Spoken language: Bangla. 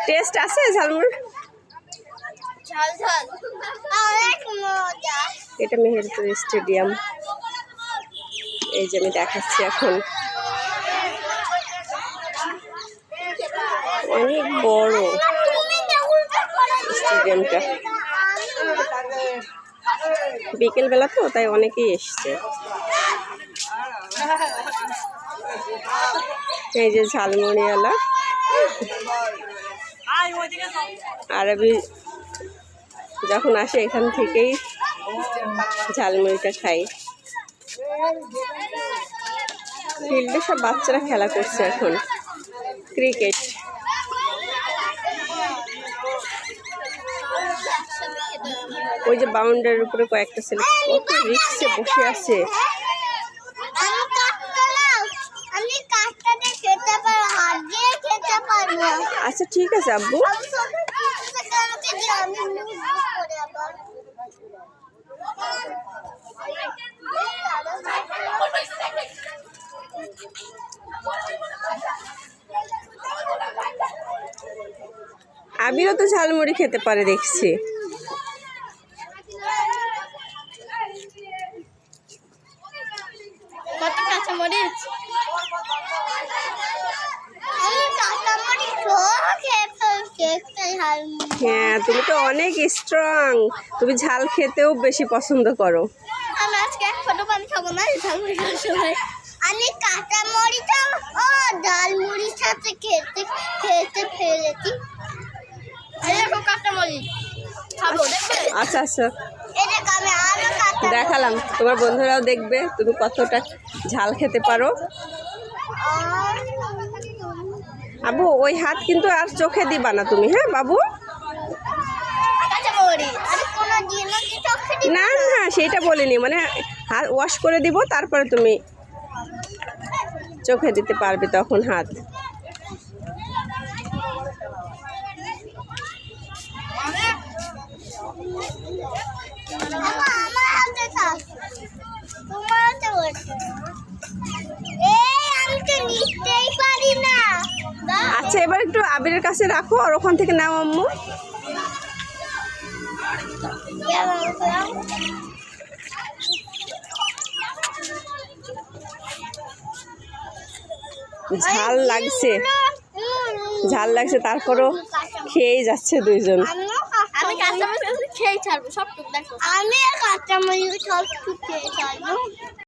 টেস্ট আছে ঝালমুড়ি? এটা মেহেরপুর স্টেডিয়াম। এই যে আমি দেখাচ্ছি এখন, অনেক বড় স্টেডিয়ামটা। বিকেল বেলা তো তাই অনেকেই এসছে। এই যে ঝালমুড়িওয়ালা, আরবি যখন আসে এখান থেকেই ঝালমুড়িটা খাই। ফিল্ডে সব বাচ্চারা খেলা করছে এখন, ক্রিকেট। ওই যে বাউন্ডারির উপরে কয়েকটা ছেলে কত রিক্সে বসে আছে। আচ্ছা ঠিক আছে আব্বু। আবিরও তো ঝালমুড়ি খেতে পারে দেখছি। হ্যাঁ, তুমি তো অনেক স্ট্রং, তুমি ঝাল খেতেও বেশি পছন্দ করো। আমি আজকে এক ফোঁটা পানি খাবো না ঝালমুড়ি খাওয়ার সময়। আমি কাঁচা মরিচা ও ডাল মুড়ির সাথে খেতে ফেলেছি। কাঁচা মরিচ খাবো, দেখবে? আচ্ছা আচ্ছা, দেখালাম, তোমার বন্ধুরাও দেখবে তুমি কতটা ঝাল খেতে পারো। আবু ওই হাত কিন্তু আর চোখে দিবা না তুমি, হ্যাঁ বাবু? না না সেইটা বলিনি, মানে হাত ওয়াশ করে দিব, তারপরে তুমি চোখে দিতে পারবে তখন হাত। আচ্ছা এবার একটু আবিরের কাছে রাখো আর ওখান থেকে নাও আম্মু। ঝাল লাগছে, ঝাল লাগছে, তারপরও খেয়েই যাচ্ছে দুইজন। আমি কাঁচামরিচ খেয়ে ছাড়বো সবটুকু, দেখো আমি কাঁচামরিচ সবটুকু খেয়ে ছাড়বো।